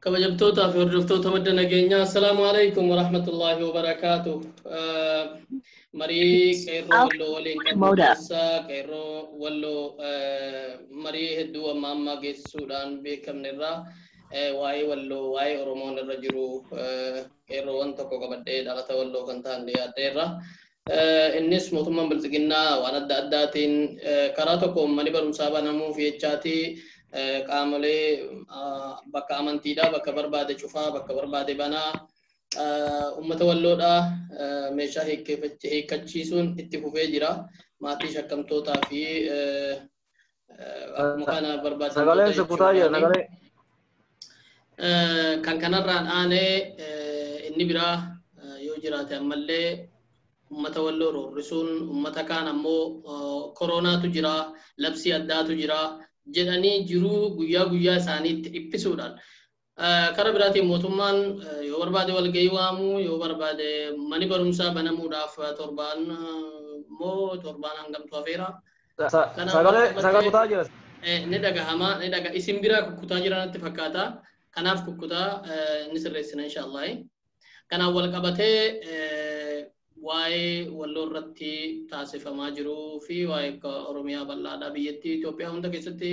kabajamtoota fi hordoftoota madda nageenyaa assalaamu alaykum warahmatullaahi wabarakaatuh. Marii qeerroo walloo waliin qabnu keessaa qeerroo walloo marii hedduu amma ammaa geessisuudhaan beekamne irraa waa'ee walloo waa'ee oromoon irra jiru qeerroowwan tokko qabadhee dhalata walloo kan ta'an dhiyaadheerra. Innis mootummaan bilchiginnaa waan adda addaatiin karaa tokko uummanni barumsaa banamuuf jechaatii qaamolee bakka amantiidhaa bakka barbaade cufaa bakka barbaade banaa ummata walloodha meeshaa hiikkachiisuun itti fufee jira. Maatii shakkamtootaa fi akkuma kana barbaadan kan kanarraan aanee inni biraa yoo jiraate ammallee ummata walloo roorrisuun ummata kaan ammoo koronaatu jira labsii addaatu jira jedhanii jiruu guyyaa isaaniitti dhiphisuudhaan karaa biraatiin mootummaan yoo barbaade walgahii waamuu yoo barbaade mani barumsaa banamuudhaaf torbaan hangamtu hafeera. Sagalee kutaa jira. Ni dhagahama ni dhaga isin biraa kutaa jiranatti fakkaata. Kanaaf kukkutaa ni sirreessina inshallah. Kanaaf wal qabatee waa'ee walloo irratti taasifamaa jiruu fi waa'ee Oromiyaa bal'aadhaa biyyattii Itoophiyaa hunda keessatti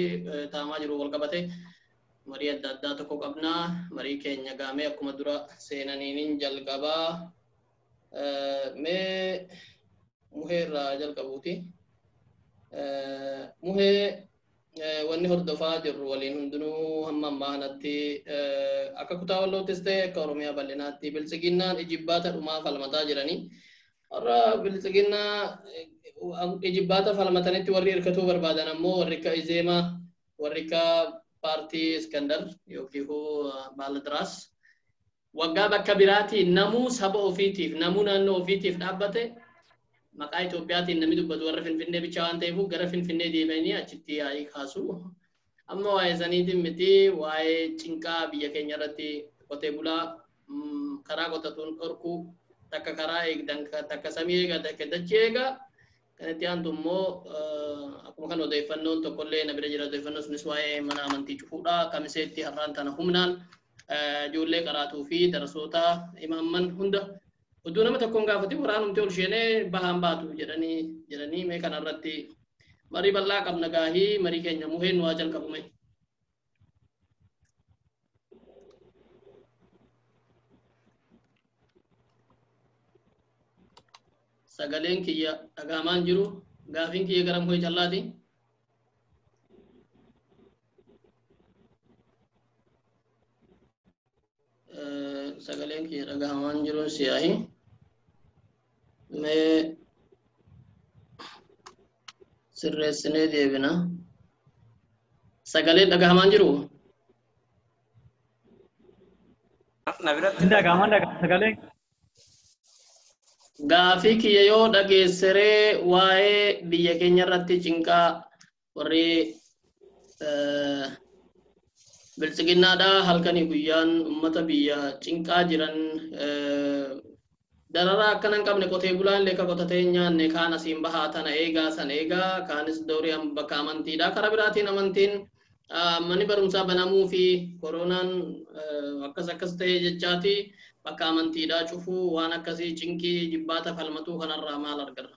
taa'amaa jiru wal qabatee marii adda addaa tokko qabnaa. Marii keenya gaamee akkuma dura seenaniin jalqabaa mee muheerraa jalqabuuti. Muhee wanni hordofaa jirru waliin hundinuu hamma ammaa kanatti akka kutaa walloottis ta'e akka Oromiyaa bal'inaatti bilchiginnaan ijibbaata dhumaa falmataa jiranii. Warra bilchiginnaa ijibbaata falmatanitti warri hirkatuu barbaadan ammoo warri akka Izeemaa warri akka paartii Iskandar yookiin Baaladiraas waggaa bakka biraatiin namuu saba ofiitiif namuu naannoo ofiitiif dhaabbate maqaa Itoophiyaatiin namni dubbatu warra Finfinnee bicha waan ta'eef gara Finfinnee deemanii achitti yaa'ii kaasu. Amma waa'ee saniitiin miti waa'ee cinqaa biyya keenya irratti qotee bulaa karaa qotatuun dhorkuu takka karaa eegdan takka samii eega takka dachee eega kanatti aantu immoo akkuma kan odeeffannoon tokkollee na bira jira. Odeeffannoon sunis waa'ee mana amantii cufuudha. Kamiseetti har'aan tana humnaan ijoollee qaraatuu fi darasootaa imaamman hunda utuu nama tokkoon gaafate waraanumti ol sheenee bahaan baatu jedhanii mee kanarratti marii bal'aa qabna gaahii marii keenya muheen waa jalqabume. Sagaleen kiyya dhagahamaan jiru gaafiin kiyya gara muhee callaati. Sagaleen kiyya dhagahamaan jiru siyaahi mee sirreessinee deebina. Sagaleen dhagahamaan jiru sagaleen gaafii kiyya yoo dhageesseree waa'ee biyya keenya irratti cinqaa warri bilchiginnaadhaa halkanii guyyaan ummata biyya cinqaa jiran dararaa akkana hin qabne qotee bulaan leeka qotatee nyaanne kaan asiin bahaa tana eegaa san eegaa kaanis doorii bakka amantiidha. Karaa biraatiin amantiin manni barumsaa banamuu fi koronaan akkas ta'e jechaati bakka amantiidhaa cufuu waan akkasii cinqii jibbaata falmatuu kanarraa maal argarra?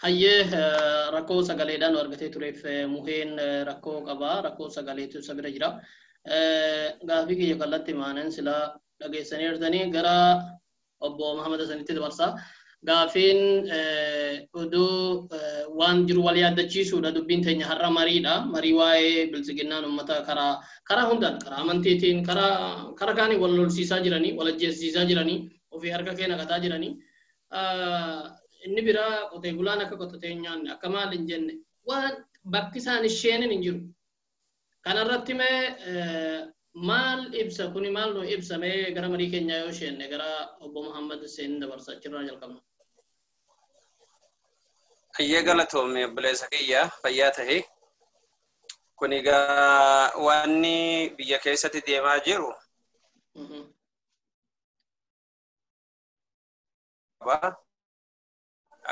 Hayyee rakkoo sagaleedhaan argatee tureef muheen rakkoo qabaa. Rakkoo sagaleetu isa bira jira. Gaafii kiyya kallattii maanan silaa dhageessanii jirtanii gara obbo Muhammad Hasanitti dabarsaa. Gaafiin oduu waan jiru wal yaaddachiisuudha. Dubbiin teenya har'a mariidha. Marii waa'ee bilchiginnaan uummata karaa hundaan karaa amantiitiin karaa kaanii wal lolsiisaa jiranii wal ajjeesisaa jiranii ofii harka keenya naqataa jiranii. Inni biraa qotee bulaan akka qotatee nyaanne akka maal hin jenne waan bakki isaan isheenin hin jiru. Kanarratti mee maal ibsa kuni maal nu ibsa mee gara marii keenyaa yoo isheenne gara obbo Muhammad Hussein dabarsa achirraa jalqabna. Ayyee galatoomii obboleessa kiyya fayyaa ta'e. Kun egaa wanni biyya keessatti deemaa jiru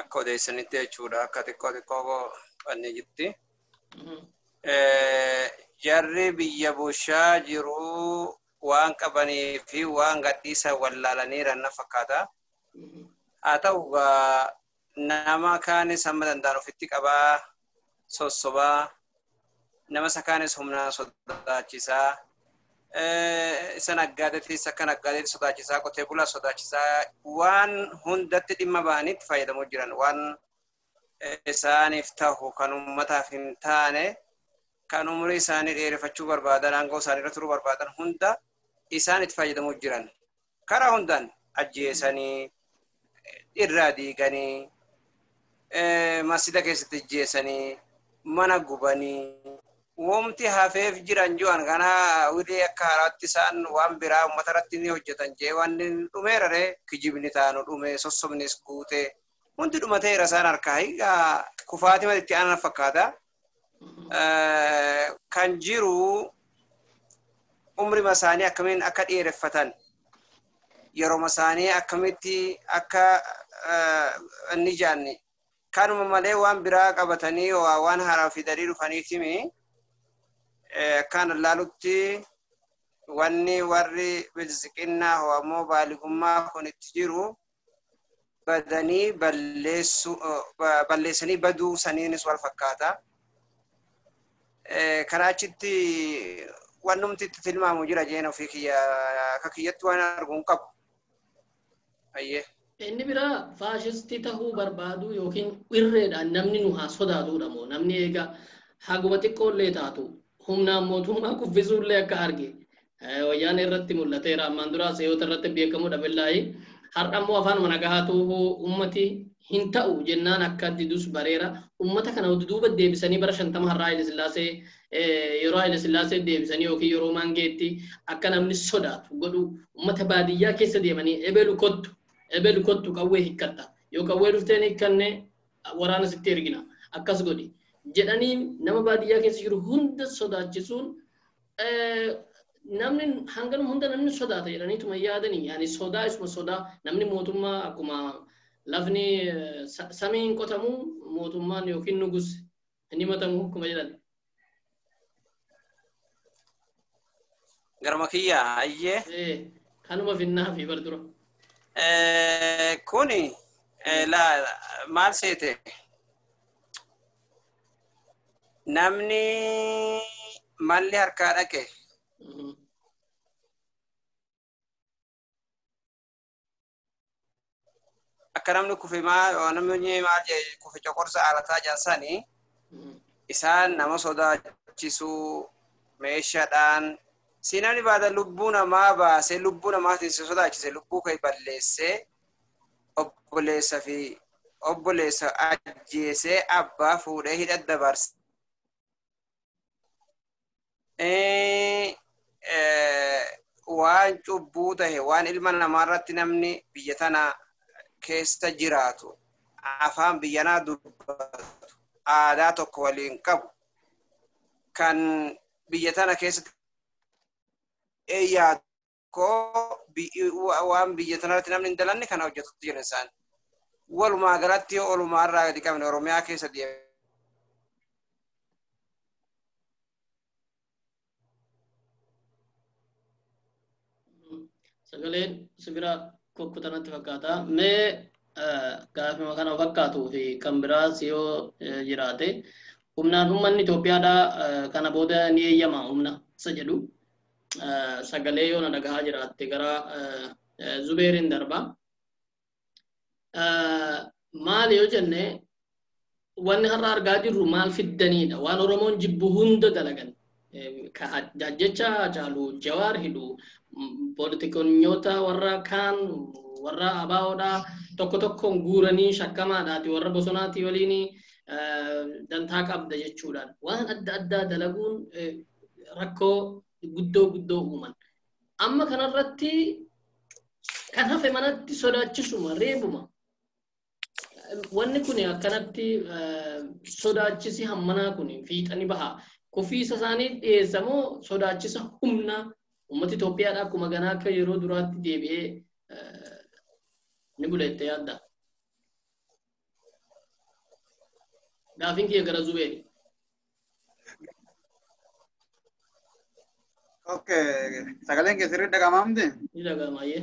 akka odeessanitti jechuudha. Akka xiqqoo wanni jirti. Jarri biyya bushaa jiru waan qabanii fi waan gadhiisa wallaalaniiran na fakkaata. Haa ta'u nama kaanis hamma danda'an ofitti qabaa sossobaa nama sakaanis humnaan sodaachisaa isa naggaadeettis akka naggaadeetti sodaachisaa qotee bulaa sodaachisaa waan hundatti dhimma bahanitti fayyadamuu jiran waan isaaniif ta'u kan uummataaf hin taane kan umurii isaanii dheereffachuu barbaadan aangoo isaanii irra turuu barbaadan hunda isaan itti fayyadamuu jiran karaa hundaan ajjeesanii irraa diiganii masjida keessatti ajjeesanii mana gubanii womti hafeef jiran ju'an kana wilee akka haraatti isaan waan biraa uummata irratti ni hojjetan jee waan dhumeerare kijibni taanu dhume sossobnis guute hundi dhumateera isaan harkaa hiigaa kufaatima itti aanan fakkaata kan jiru umri masaanii akkamiin akka dheereffatan yeroo masaanii akkamitti akka inni jaanni kanuma malee waan biraa qabatanii waan haaraa fidanii dhufaniitimi kan laalutti wanni warri bilisiqinnaa ho'amoo baaligummaa kun itti jiru badanii balleessanii baduu saniinis wal fakkaata. Karaachitti wannumti itti tilmaamu jira jeen ofii kiyya akka kiyyatti waan arguun qabu. Ayyee. Inni biraa faashistii tahuu barbaadu yookiin irreedhaan namni nu haa sodaatudha moo namni egaa haguma xiqqoollee taatu humnaan mootummaa kuffisuullee akka arge wayyaan irratti mul'ateera ammaan duraa seeyota irratti beekamuu dhabellaayi har'a immoo afaan mana gahaatu ummati hin ta'u jennaan akka didus bareera ummata kana duuba deebisanii bara 50 har'aa Haile Sillaasee yeroo Haile Sillaasee deebisanii yookiin yeroo Mangeetti akka namni sodaatu godhu ummata baadiyyaa keessa deemanii ebelu kottu qawwee hikkata yoo qawwee dhufteen hikkanne waraana sitti ergina akkas godhi jedhanii nama baadiyyaa keessa jiru hunda sodaachisuun namni hanganuma hunda namni sodaata jedhaniituma yaadanii yaani sodaa isuma sodaa namni mootummaa akkuma lafni samiin qotamu mootummaan yookiin nugus inni matamu akkuma jedhan Garma kiyya ayyee kanuma finnaa fi bardura kuni la maal seete namni malli harkaa dhaqe akka namni kufe namni maal kufe coqorsa alataa jaansanii isaan nama sodaachisuu meeshaadhaan Sinani baada lubbuu namaa baasee lubbuu namaatiin si sodaachise lubbuu kee balleessee obboleessa ajjeesee abbaa fuudhee hidha dabarse. Waan cubbuu tahe waan ilma namaarratti namni biyya tana keessa jiraatu afaan biyyanaa dubbatu aadaa tokko waliin qabu kan biyya tana keessatti ko waan biyya tanarratti namni hin dalanne kana hojjetutti jiran isaan walumaa galatti olumaa irraa gadi qabne Oromiyaa keessa deeme sagaleen sibira kokkutanatti fakkaata mee gaafima kana fakkaatuu fi kan biraas yoo jiraate humnaan uummanni Itoophiyaadhaa kana booda ni eeyyama humna isa jedhu sagalee yoo na dhagahaa jiraatte gara Zubeerin darba maal yoo jenne wanni har'a argaa jirru maal fiddaniidha waan Oromoon jibbu hunda dalagan jecha Haacaaluu Jawaar hidhu politikoonyoota warra kaan warra abaawoodha tokko tokkoon guuranii shakkamaadhaati warra bosonaati waliin dantaa qabda jechuudhaan waan adda addaa dalaguun rakkoo guddoo uuman amma kanarratti kan hafe manatti sodaachisuma reebuma wanni kun akkanatti sodaachisi hammanaa kun fiixani baha kofiisa isaanii dhiyeessamoo sodaachisa humna ummata Itoophiyaadha akkuma ganaa akka yeroo duraatti deebi'ee ni bulette yaadda. Gaafin kiyya gara Zubeeri. Okay, sagaleen kee sirriitti dhaga'amamti? Ni dhaga'amaayee.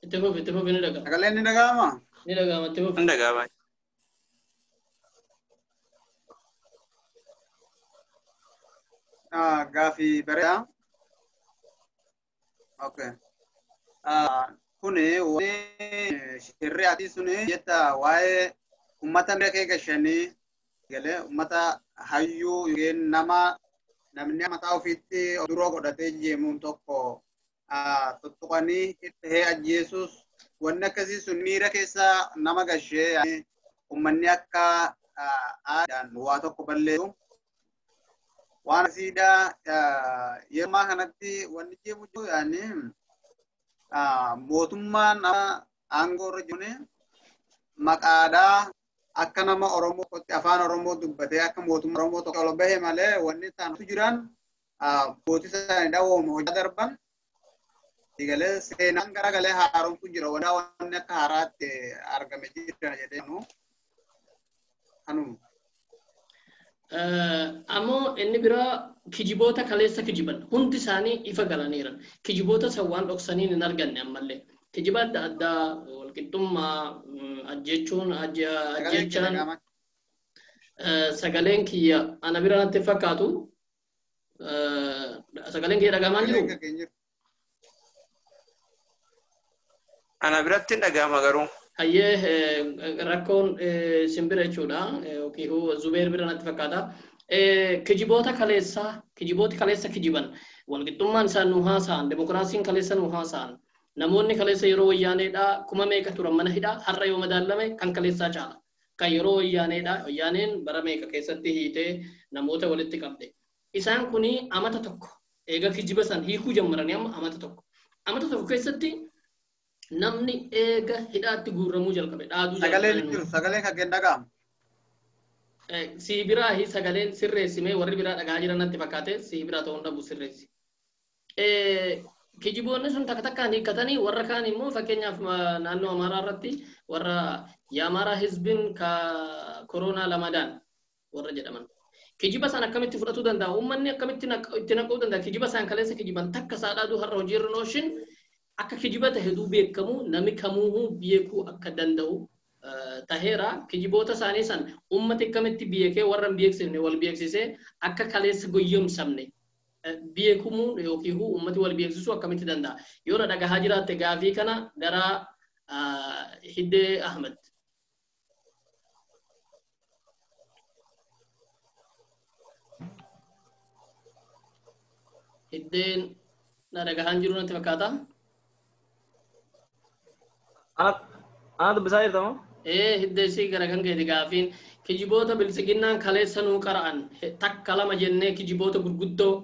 Itti fufi ni dhaga'ama. Sagaleen ni dhaga'ama? Ni dhaga'ama itti fufi. Ni dhaga'ama. Gaafii bareedaa. Okay. Kuni shirri ati suni jetta waa'ee ummata bira kee gashanii galee ummata hayyuu yookiin namni mataa ofiitti duroo godhatee jeemuun tokko tuttuqanii itti ajjeesus wanni akkasii sun miira keessa nama gashee ummanni akka aadaan waa tokko balleessu waan asiidha yeroo kanatti wanni jeemu yaani mootummaan aangoo irra jiru maqaadhaa akka nama Oromootti afaan Oromoo dubbatee akka mootummaa Oromoo tokko ol bahee malee wanni isaan jiran bootii isaaniidha wooma hojii darban digalee seenaan garagalee haaromtu jira wanni akka haaraatti argame jira jedheenu kanuma. Ammoo inni biraa kijiboota kaleessa kijiban hundi isaanii ifa galaniiran kijiboota sawwaan dhoksanii hin arganne ammallee kijiba adda addaa walqixxummaa ajjechaan sagaleen kiyya ana bira natti fakkaatu sagaleen kiyya dhagahamaa jiru. Ana biratti hin dhagahama garuu. Hayyee rakkoon simbira jechuudha yookiin Zubeer bira natti fakkaata. Kijiboota kaleessa kijiban walqixxummaan isaan nu haasa'an demokiraasiin kaleessa nu haasa'an namoonni kaleessa yeroo wayyaaneedha kuma meeqa turan mana hidhaa har'a yoo madaalame kan kaleessaa caala kan yeroo wayyaaneedha wayyaaneen bara meeqa keessatti hiitee namoota walitti qabde isaan kuni amata tokko eega kijiba san hiikuu jammaranii amma amata tokko keessatti namni eega hidhaatti guurramuu jalqabe dhaaduu jalqabe sagaleen kan dhaga'amu. Si biraa hi sagaleen sirreessimee warri biraa dhagaa jiran natti fakkaate si biraa ta'uun dhabu sirreessi. Kijiboonni sun takka takkaan hiikkatanii warra kaan immoo fakkeenyaaf naannoo Amaaraa irratti warra Yaamaaraa hizbiin ka koronaa lamadaan warra jedhaman. Kijiba san akkamitti fudhatuu danda'a? Uummanni akkamitti itti naquu danda'a? Kijiba san kaleessa kijiban takka saadhaaduu har'a hojii irra nooshin akka kijiba taheduu beekamu namni kamuu beekuu akka danda'u taheera kijiboota isaanii san ummati akkamitti beekee warra beeksifne wal beeksisee akka kaleessa goyyomsamne beekumuu yookiin ummati wal beeksisuu akkamitti danda'a yoo na dhagahaa jiraatte gaafii kana gara Hiddee Ahmed. Hiddeen na dhagahaan jiru natti fakkaata. Ana dubbisaa jirtamoo? Hiddeesii gara kan gadi gaafiin kijiboota bilisiginnaan kaleessa nuu qara'an takka lama jennee kijiboota gurguddoo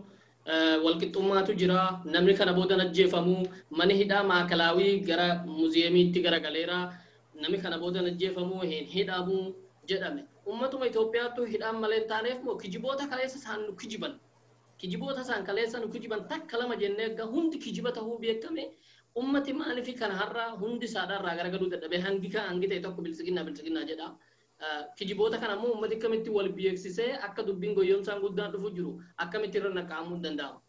walqixxummaatu jira namni kana booda ajjeefamuu mani hidhaa maakalaawii gara muuziyeemiitti gara galeeraa namni kana booda ajjeefamuu hin hidhamuu jedhame ummatuma Itoophiyaattu hidhaan malee hin taaneef moo kijiboota kaleessa isaan nu kijiban kijiboota isaan kaleessa nu kijiban takka lama jennee egaa hundi kijiba tahuu beekame ummati maaliif kana har'a hundi saadharraa garagaluu dadhabee hangi ta'e tokko bilisiginnaa jedha. Kijiboota kana immoo ummati akkamitti wal beeksisee akka dubbiin goyyomsaan guddaan dhufu jiru akkamitti irra naqaamuu danda'ama.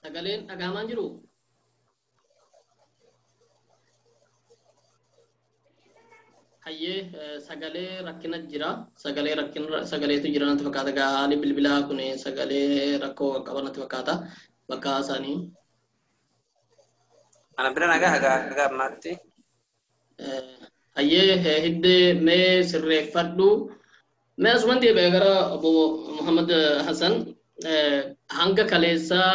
Sagaleen dhagahamaan jiru. Hayyee sagalee rakkina jira sagaleetu jira natti fakkaata haalli bilbilaa kun sagalee rakkoo qaban natti fakkaata bakka isaanii. Ana bira nagaa ammaatti. Hayyee hiddee mee sirreeffadhu mee asuman deebi'ee gara obbo Muhammad Hassan hanga kaleessaa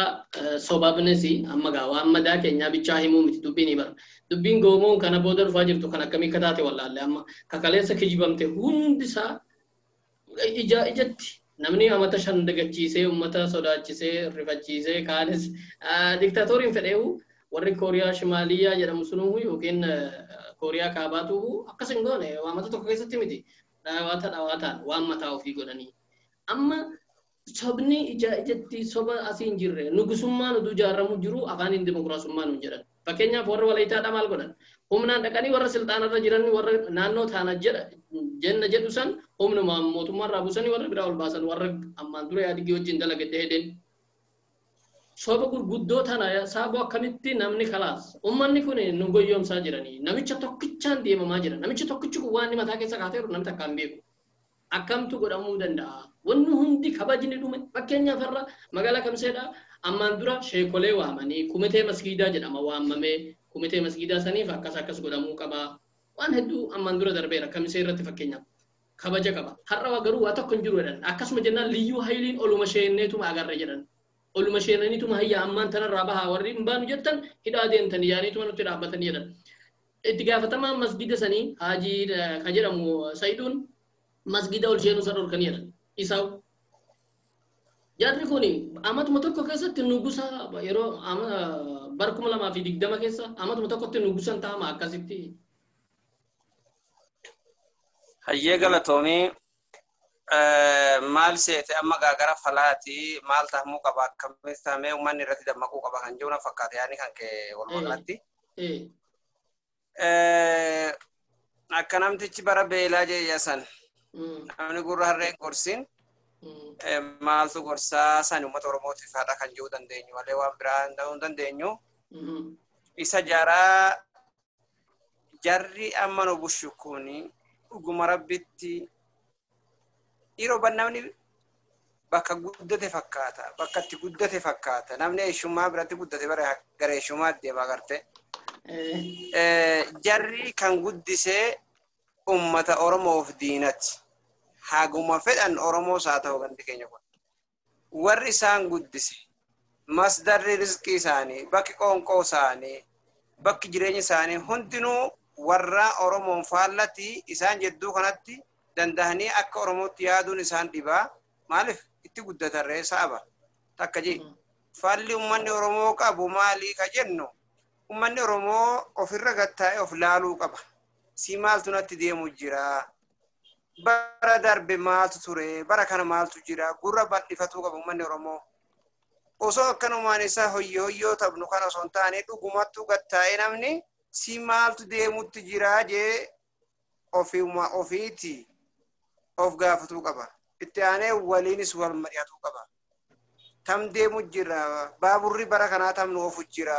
sobaabnesi amma gaawaa ammadaa keenyaa bichaa himuu miti dubbiin bara dubbiin goomoon kana booda dhufaa jirtu kan akkamii akka taate wallaalle amma ka kaleessa kijibamte hundisaa ijatti namni amata shan dagachiisee ummata sodaachisee rifachiisee kaanis diktaatoriin fedheehu warri kooriyaa shimaaliyaa jedhamu sunuu yookiin kooriyaa kaabaatu akkas hin goone waamata tokko keessatti miti dhawaataan waan mataa ofii godhanii amma sobni ijatti soba asiin jirre nugusummaan utuu jaaramu jiru afaaniin dimokiraasummaan hin jedhan fakkeenyaaf warra walaayitaadha maal godhan humnaan dhaqanii warra silxaanarra jiran warra naannoo taana jenna jedhu san humna mootummaarraa buusanii warra biraa ol baasan warra ammaan dura yaadigii wajjin dalagadde hedeen soba gurguddoo tana saaboo akkamitti namni kalaas ummanni kun nu goyyomsaa jiranii namicha tokkichaan deemamaa jira namicha tokkichi kun waan mataa keessa kaateeru namni takka hin beeku akkamtu godhamuu danda'a wanni hundi kabajni dhume fakkeenyaaf har'a magaalaa Kamseedha ammaan dura sheekolee waamanii kumitee masgiidaa jedhama waamamee kumitee masgiidaa saniif akkas godhamuu qaba waan hedduu ammaan dura darbeera Kamsee irratti fakkeenyaaf kabaja qaba har'a garuu waa tokko hin jiru jedhan akkasuma jennaan liyyuu hayliin oluma sheenneetuma agarre jedhan oluma sheenaniituma hayya ammaan tanarraa bahaa warri hin baanu jettan hidhaa deemtan yaaniituma nutti dhaabbatanii jedhan itti gaafatamaan masgiida sanii haajii ka jedhamu Sa'iduun masgida ol sheenu sa dhorkanii jedhan isaw jarri kuni amatuma tokko keessatti nugusa yeroo bara 2020 keessa amatuma tokkotti nugusan taama akkasitti hayyee galatoomii maal seete amma gaagara falaati maal tahmuu qaba akkamitti tahmee uummanni irratti dammaquu qaba kan jiru na fakkaata yaani kan kee walumaa galatti akka namtichi bara beelaa jeeyyasan namni gurra harreen gorsin maaltu gorsaa san uummata Oromootiif haadha kan jiru dandeenyu malee waan biraa hin dandeenyu isa jarri amma nu bushu kuni dhuguma rabbitti yeroo namni bakka guddate fakkaata bakka itti guddate fakkaata namni eeshummaa biratti guddate bara gara eeshummaa deema agarte jarri kan guddisee ummata Oromoof diinatti haguma fedhan Oromoo saa ta'u gandi keenya kun warri isaan guddise masdarri rizqii isaanii bakki qoonqoo isaanii bakki jireenya isaanii hundinuu warra Oromoon faallatti isaan jedduu kanatti dandahanii akka Oromootti yaaduun isaan dhibaa maaliif itti guddatarree saaba takka jee faalli ummanni Oromoo qabu maalii ka jennu ummanni Oromoo ofirra gattaa'e of laaluu qaba si maaltu natti deemu jira bara darbe maaltu ture bara kana maaltu jira gurra bal'ifatuu qaba ummanni Oromoo osoo akkanumaan isaa hoyyoo tabnu kana osoo hin taane dhugumattuu gattaa'e namni si maaltu deemutti jira jee ofiiti of gaafatuu qaba itti aanee waliinis wal mari'atuu qaba tam deemu jira baaburri bara kanaa tam nu ofu jira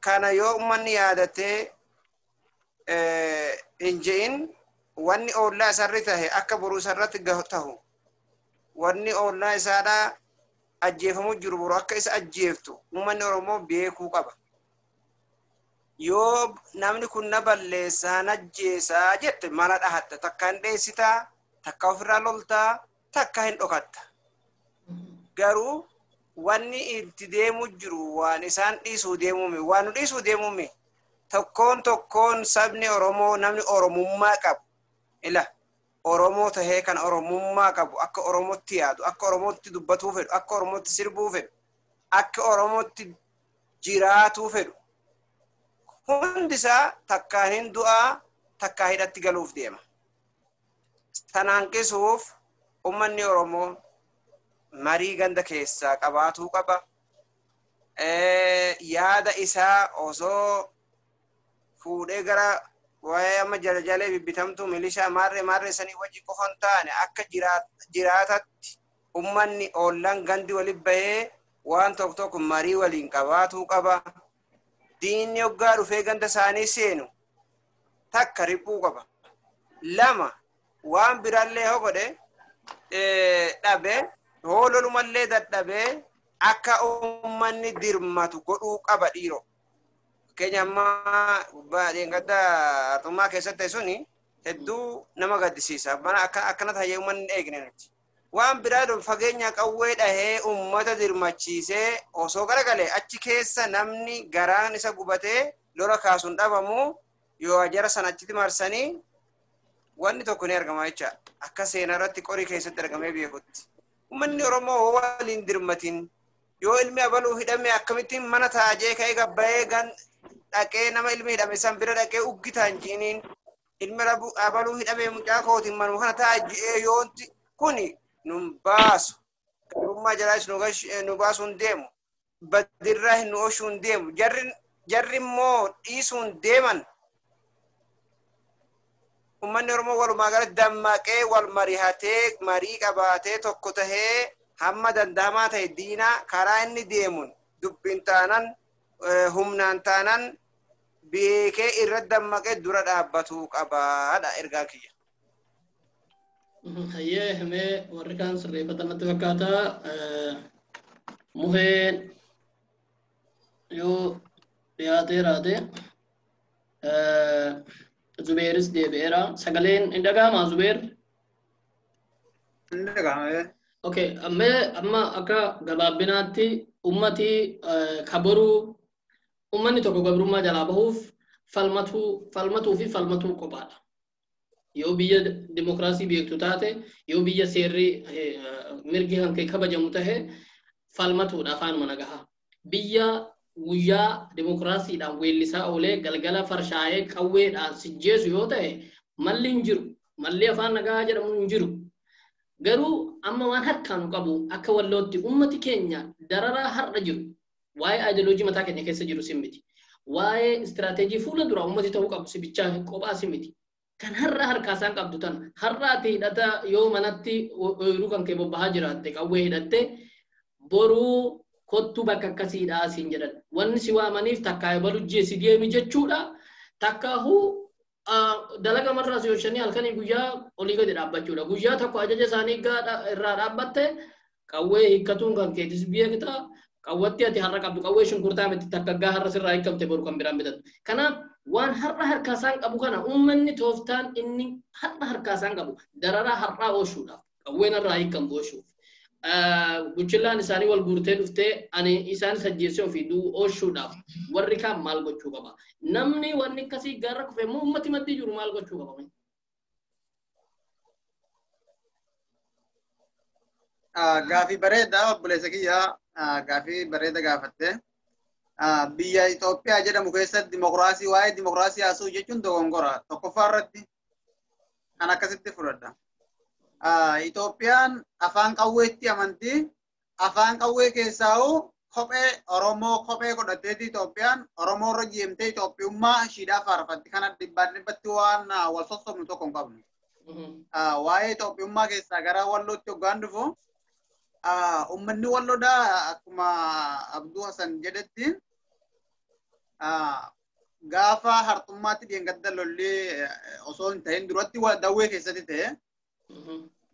kana yoo ummanni yaadatee hin je'in wanni oollaa isarri tahe akka boruu isarratti tahu wanni oollaa isaadhaa ajjeefamuu jiru boru akka isa ajjeeftu ummanni Oromoo beekuu qaba yoo namni kun na balleessaa najjeesaa jette mala dhahatta takka hin dheessitaa takka ofirraa loltaa takka hin dhokatta garuu wanni itti deemu jiru waan isaan dhiisuu deemume waan nu dhiisuu deemume tokkoon sabni Oromoo namni Oromummaa qabu ila Oromoo tahee kan Oromummaa qabu akka Oromootti yaadu akka Oromootti dubbatuu fedhu akka Oromootti sirbuu fedhu akka Oromootti jiraatuu fedhu hundisaa takkaan hin du'aa takkaa hidhatti galuuf deema sanaan qisuuf ummanni Oromoo marii ganda keessaa qabaatuu qaba yaada isaa osoo fuudhee gara waa'ee amma jalajalee bibbitamtu milishaa maarree sanii wajji qofan taane akka jiraatatti ummanni ollaan gandi waliin bahee waan tokko marii waliin qabaatuu qaba diinni hoggaa dhufee ganda isaanii seenu takka riphuu qaba lama waan biraallee hogodhe dhabe hoololumallee dadhabee akka ummanni dirmatu godhuu qaba dhiiroo Kenya amma baadiyeen gadda artummaa keessatti suni hedduu nama gaddisiisa bana akkanatti hayyee ummanni eegne nuti waan biraa fageenya qawwee dhahee ummata dirmachiisee osoo garagalee achi keessa namni garaan isa gubatee lola kaasuun dhabamu yoo ajara san achitti marsanii wanni tokko ni argama jecha akka seenarratti qorii keessatti argamee beekutti ummanni Oromoo waliin dirmatin yoo ilmi abaluu hidhame akkamittiin mana taajee ka'ee gabbayee gan dhaqee nama ilmi hidhame san bira dhaqee uggitaan jiiniin ilmi abaluu hidhame mucaa kootiin manuma kana taajee yoonti kuni nun baasu garummaa jalaas nu baasuun deemu badirraa hin ooshuun deemu jarri immoo dhiisuun deeman ummanni Oromoo walumaa galatti dammaqee wal marihatee marii qabaatee tokko tahee hamma dandamaa ta'e diinaa karaa inni deemuun dubbin taanan humnaan taanan beekee irratti dammaqee dura dhaabbatuu qabaadha ergaan kiyya. Hayyee himee warri kaan sirreeffatan natti fakkaata muheen yoo dhiyaatee raate Zubeeris deebi'eera sagaleen hin dhaga'amaa Zubeer? Hin dhaga'ama. Okay, amma akka gabaabinaatti ummati kabaruu ummanni tokko gabrummaa jalaa bahuuf falmatuu fi falmatuu kophaadha. Yoo biyya dimokiraasii beektu taate, yoo biyya seerri mirgi kan kee kabajamu tahe falmatuudha afaanuma nagahaa. Biyya guyyaa dimokiraasiidhaan weellisaa oolee galgala farshaayee qawweedhaan sijjeesu yoo ta'e malli hin jiru. Malli afaan nagahaa jedhamu hin jiru. Garuu amma waan harkaan qabu akka wallootti ummati keenya dararaa har'a jiru waa'ee ideoloojii mataa keenya keessa jiru simmiti waa'ee istiraatejii fuula dura ummati ta'uu qabu sibichaa kophaa simmiti kan har'a harkaasaan qabdu tan har'a ati hidhata yoo manatti ooyiruu kan kee bobbahaa jiraatte qawwee hidhatte boruu kottu bakka akkasiidhaa siin jedhan wanni si waamaniif takkaa balujjee si deemi jechuudha takkaahu dalaga marraa si hoshanii halkanii guyyaa olii gadi dhaabbachuudha. Guyyaa tokko ajaja isaanii irraa dhaabbatte qawwee hiikkatuun kan keetis beekta qawwatti ati har'a qabdu qawwee shunkurtaa miti takka gaa har'a sirraa hiikkamte boru kan biraan bitatu. Kanaaf waan har'a harkaasaan qabu kana uummanni tooftaan inni har'a harkaasaan qabu dararaa har'aa ooshuudhaaf qawween irraa hiikkamu ooshuuf. Guchillaan isaanii wal guurtee dhuftee ani isaan sajjeessee ofii duu ooshuudhaaf warri kaan maal gochuu qaba. Namni wanni akkasii gaarra kufe immoo uummati maddii jiru maal gochuu qaba? Gaafii bareedaa obboleessa kiyyaa gaafii bareeda gaafatte. Biyya Itoophiyaa jedhamu keessatti dimokiraasii waa'ee dimokiraasii haasa'u jechuun dogongora tokkoffaa irratti kan akkasitti fudhadha. Itoophiyaan afaan qawweetti amantii afaan qawwee keessaa'u kophee Oromoo kophee godhatteeti Itoophiyaan Oromoo irra jeemtee Itoophiyummaa ishiidhaa faarfatti kana dhibbatti waan wal sossobnu tokko hin qabnu. Waa'ee Itoophiyummaa keessaa gara wallootti hoggaan dhufu ummanni walloodhaa akkuma Abduu Hasan jedhetti gaafa hartummaatti dheengadda lollee osoo hin ta'in duratti dawwee keessatti ta'e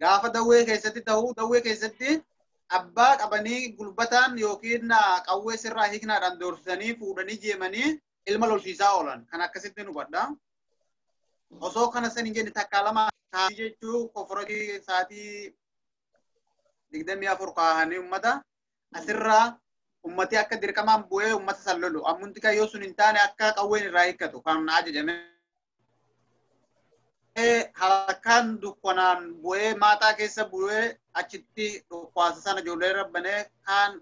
gaafa dawwee keessatti ta'u dawwee keessatti abbaa qabanii gulbataan yookiin qawwee sirraa hiiknaadhaan doorsisanii fuudhanii jeemanii ilma lolchiisaa oolan kan akkasitti nu badha. Osoo kana san hin jenne takkaa lama jechuu koforatii saatii 24 kaahanii ummata asirraa ummati akka dirqamaan bu'ee ummata san lolu ammunti kayyoo sun hin taane akka qawween irraa hiikkatu kan ajajame. Halkan dukkanaan bu'ee maataa keessa bu'ee achitti dhukwaasa sana ijoollee rabbanee kan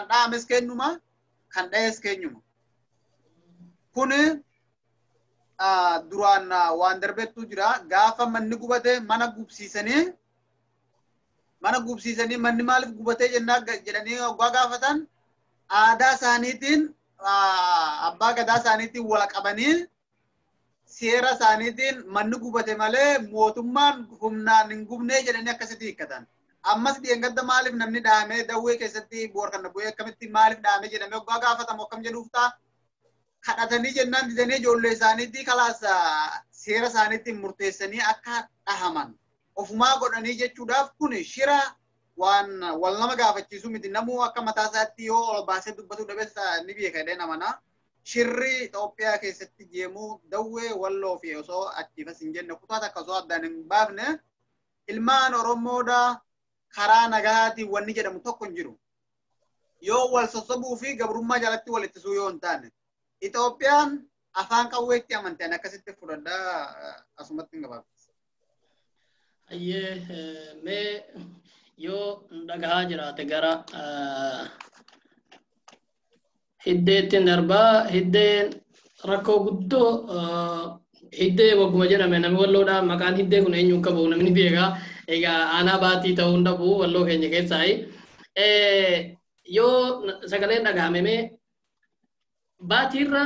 dhaames kennuma kan dha'es kennuma. Kuni duraan waan darbeettu jira gaafa manni gubate mana gubsiisanii manni maaliif gubatee jedhanii waggaa gaafatan aadaa isaaniitiin abbaa gadaa isaaniitiin wal qabanii seera isaaniitiin manni gubate malee mootummaan humnaan hin gubnee jedhanii akkasitti hiikkatan. Ammas dheengadda maaliif namni dhahamee dawwee keessatti boor kana bu'ee akkamitti maaliif dhahamee jedhamee waggaa gaafatamu akkam jedhuuf ta'a. Kadhatanii jennaan didanii ijoollee isaaniitii kalaas seera isaaniitiin murteessanii akka dhahaman ofumaa godhanii jechuudhaaf kun shira waan wal nama gaafachiisu miti namuu akka mataa isaatti yoo ol baasee dubbatu dhabeessa ni beeka jedhee namana. Shirri Itoophiyaa keessatti jeemuu dawwee walloo fi osoo achiifas hin jenne kutaa takka osoo addaan hin baafne ilmaan Oromoodha karaa nagahaatiin wanni jedhamu tokko hin jiru. Yoo wal sossobuu fi gabrummaa jalatti wal ittisuu yoo hin taane. Itoophiyaan afaan qawweetti amanteen akkasitti fudhadhaa asumatti hin gabaabse. Ayyee mee yoo dhagahaa jiraate gara hiddeettiin darbaa hiddeen rakkoo guddoo hiddee wagguma jedhame namni walloodha maqaan hiddee kun eenyuun qabu namni beekaa egaa aanaa baatii ta'uu hin dhabu walloo keenya keessaayi yoo sagaleen dhagahame mee baatiirra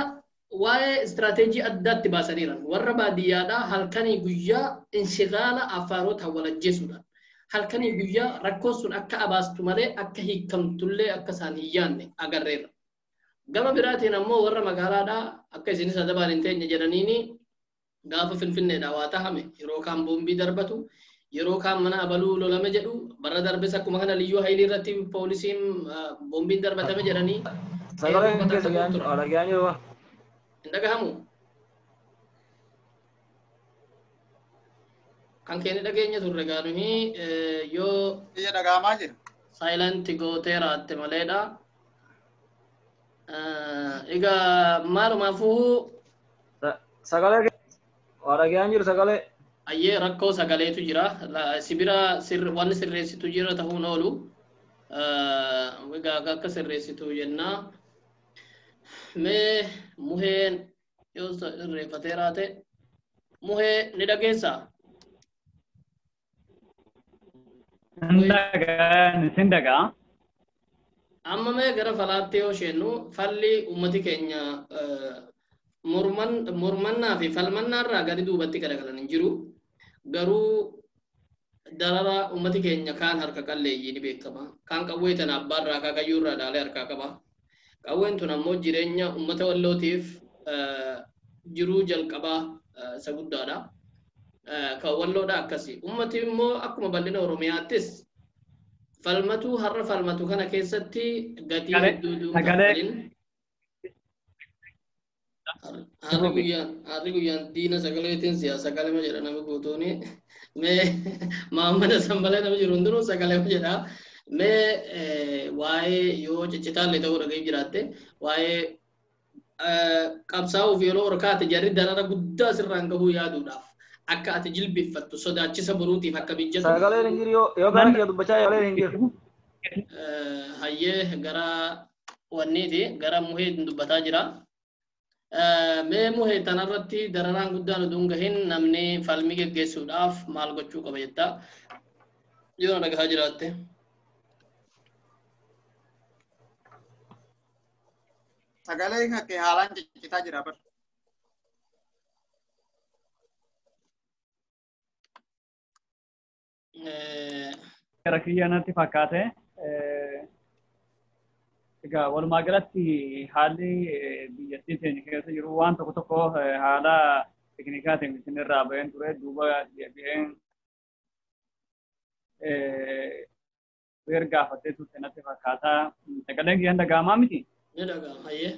waa'ee istirateejii addaatti baasaniiran warra baadiyyaadhaa halkanii guyyaa inshigaala afaaroota walajjeessuudhaan halkanii guyyaa rakkoon sun akka abaastu malee akka hiikamtullee akka isaan hin yaanne agarreerra. Gama biraatiin ammoo warra magaalaadhaa akka isinis adabaan hin teenye jedhaniini gaafa finfinneedhaa waa tahame yeroo kaan boombii darbatu yeroo kaan mana abaluu lolame jedhu barra darbes akkuma kana liyyuu haayilii irratti poolisiin boombiin darbatame jedhanii sagaleen keessa dhaga'anii jiru. Hin dhagahamu. Kan keenya dhageenya turre gaanumii yoo Iyya dhagahamaa jira. saayilanti gootee raatte maleedha. Egaa maalumaafuu Sagalee dhaga'anii jiru sagalee. ayyee rakkoo sagaleetu jira. Sibira wanni sirreessitu jira ta'uun oolu. Egaa akka sirreessitu jennaa. Mee muheen yoo sirreeffatee raate muhee ni dhageessaa? Sindagaa. Amma mee gara falaatti yoo seennu falli ummati keenya mormannaa fi falmannaa irraa gadi duubatti garagalan hin jiru. Garuu darara ummati keenya kaan harka qalleeyyii ni beekama. Kaan qawwee tana abbaa irraa kaakayyuu irraa dhaalee harkaa qaba. Qawween tun ammoo jireenya ummata wallootiif jiruu jalqabaa isa guddaadha. Kan walloodha akkasi. Ummati immoo akkuma bal'ina Oromiyaattis falmatu har'a falmatu kana keessatti gatii hedduu harri guyyaan diina sagaleetiin siyaasa galma jedha nama guutuuni. Mee maammada sambalee nama jiru hundinuu sagalee jedha. Mee waa'ee yoo ciccitaallee ta'uu dhaga'ee jiraatte waa'ee qabsaa'uuf yeroo orkaate jarri darara guddaa sirraan gahuu yaaduudhaaf akka ati jilbiffattu sodaachisa boruutiif akka bijjatu. Sagaleen hin jiru yoo gara kiyya dubbachaa sagaleen hin jiru. Hayyee gara wanniiti gara muhee dubbataa jira. Mee muhee tanarratti dararaan guddaan utuu hin gahin namni falmii geggeessuudhaaf maal gochuu qaba jettaa yoo dhagahaa jiraatte. Sagaleen akka haalaan ciccitaa jira bar. Gara kiyyaatti fakkaate. Egaa walumaa galatti haalli biyyattii keenya keessa jiru waan tokko tokko haala teknikaatiin isinirraa baheen ture duuba deebi'een gaafatee turte natti fakkaata. Sagaleen kiyyaan dhaga'amaa miti? Ni dhaga'ama hayyee.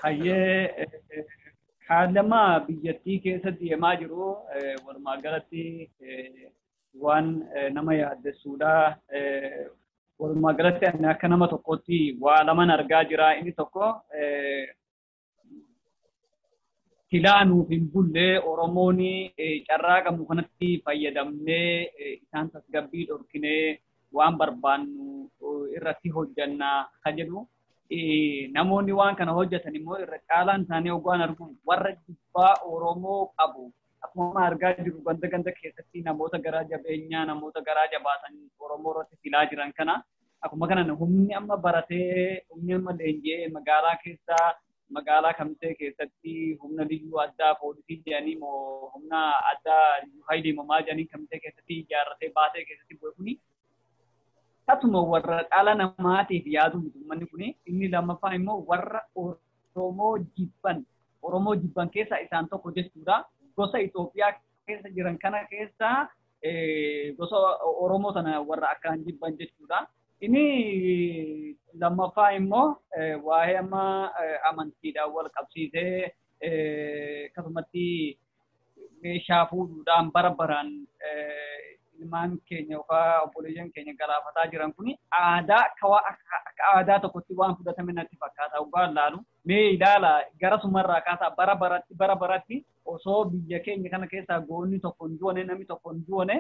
Hayyee haalli amma biyyattii keessa deemaa jiru walumaa galatti waan nama yaaddessuudha. Walumaa galatti ani akka nama tokkotti waa laman argaa jira. Inni tokko filaanuu fi bullee Oromoon carraa qabnu kanatti fayyadamnee isaan tasgabbii dhorkinee waan barbaannu irratti hojjanna kan jedhu. Namoonni waan kana hojjetan immoo irra caalaan isaanii hoggaan argu warra jibbaa Oromoo qabu. Akkuma argaa jiru ganda keessatti namoota garaa jabeenyaa namoota garaa jabaatan Oromoo irratti filaa jiran kana akkuma kana humni amma baratee humni amma leenjee magaalaa Kamisee keessatti humna liyyuu addaa poolisii jedhanii moo humna addaa liyyuu haayilii mamaa jedhanii Kamisee keessatti ijaarratee baatee keessatti bu'e kuni akkasuma warra dhala namaatiif yaadu uummanni kuni inni lammaffaa immoo warra Oromoo jibban keessa isaan tokko jechuudha. Gosa Itoophiyaa keessa jiran kana keessa gosa Oromoo sana warra akkaan jibban jechuudha. Inni lammaffaa immoo waa'ee amma amantiidhaan wal qabsiisee akkasumatti meeshaa fuudhuudhaan baraan ilmaan keenya yookaan obboleeyyan keenya galaafataa jiran kuni aadaa akka aadaa tokkotti waan fudhatame natti fakkaata. Hoggaan laalu mee ilaala gara sumarraa kaasaa bara baratti osoo biyya keenya kana keessaa goonni tokko hin duune namni tokko hin duune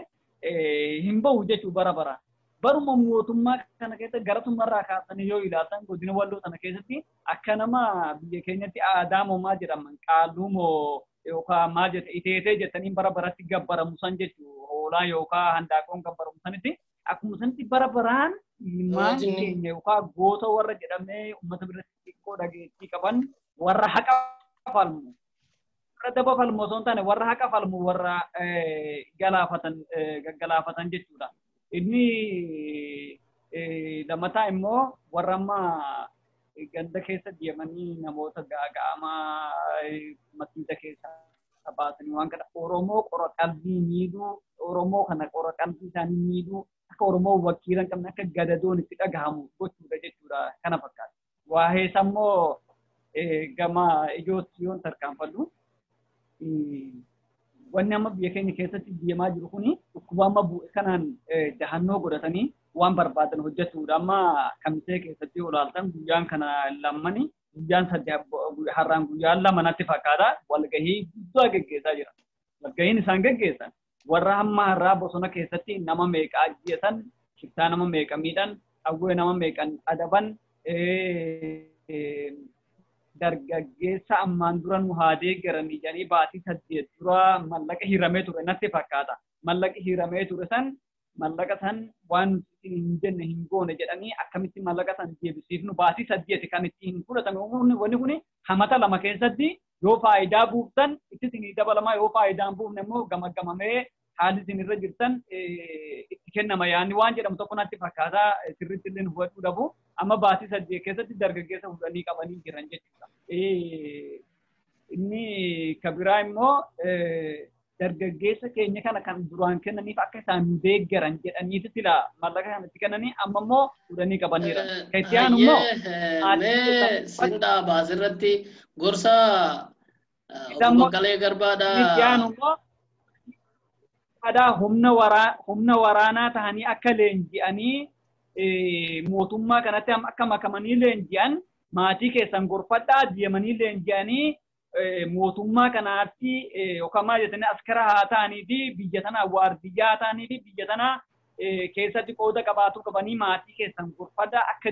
hin bahu jechuu bara bara. Baruma mootummaa kana keessa gara sumarraa kaasanii yoo ilaaltan godina Walloo sana keessatti akka nama biyya keenyatti aadaa moo jedhaman qaaluu moo yookaan maal jette iteetee jettanii bara baratti gabbaramu san jechuu hoolaa yookaan handaaqoon gabbaramu sanitti akkuma sanitti bara baraan ilmaan keenya yookaan goota warra jedhamee uummata biratti xiqqoo dhageettii qaban warra haqa falmu. Warra daba falmu osoo hin taane warra haqa falmu warra gaggalaafatan jechuudha. Inni lammataa immoo warra amma ganda keessa deemanii namoota gaaga'amaa masiisa keessa baasanii waan kana Oromoo qora qalbii miidhuu Oromoo kana qora qalbii isaanii miidhuu akka Oromoo wakiila hin qabne akka gadadoon itti dhagahamu gochuudha jechuudha kana fakkaata. Waa'ee sammoo gama ijootti yoon tarkaanfadhu wanni amma biyya keenya keessatti deemaa jiru kuni dhukkuba amma bu'e kanaan dahannoo godhatanii waan barbaadan hojjetuudha. Amma kamisee keessatti olaaltan guyyaan kana lammani guyyaan har'aan guyyaan lama natti fakkaata walgahii guddaa geggeessaa jira. Walgahiin isaan geggeessan warra hamma har'aa bosona keessatti nama meeqa ajjeesan, shiftaa nama meeqa miidhan, awwee nama meeqan adaban, dargaggeessa ammaan dura nu haadee garanii jedhanii baatii 8 dura mallaqa hiramee ture natti fakkaata. Mallaqa hiramee ture san mallaqa san waan hin jenne hin goone jedhanii akkamitti mallaqa san deebisiifnu baatii 8 kan itti hin fudhatame wanni kun hamata lama keessatti yoo faayidaa buuftan itti isinii dabalamaa yoo faayidaa hin buufne immoo gamagamamee haalli isin irra jirtan itti kennama yaanni waan jedhamu tokko natti fakkaata sirriitti illee hubachuu dhabu amma baatii 8 keessatti dargaggeessa fudhanii qabanii jiran jechuudha. Inni kabiraa immoo dargaggeessa keenya kana kan duraan kennaniif akka isaan deeggaran jedhaniiti sila mallaqa kanatti kennanii amma immoo fudhanii qabaniira. Keessiyaan immoo sindaa baasirratti gorsa Baqqalee Garbaadhaa. Keessiyaan immoo humna waraanaa tahanii akka leenji'anii mootummaa kanatti akka makamanii leenji'an maatii keessan gorfadhaa deemanii leenji'anii mootummaa kanaatti yookaan maal jettanii askara haa ta'anii fi biyya tana waardiyyaa haa ta'anii fi biyya tana keessatti qooda qabaatuu qabanii maatii keessan gorfadhaa akka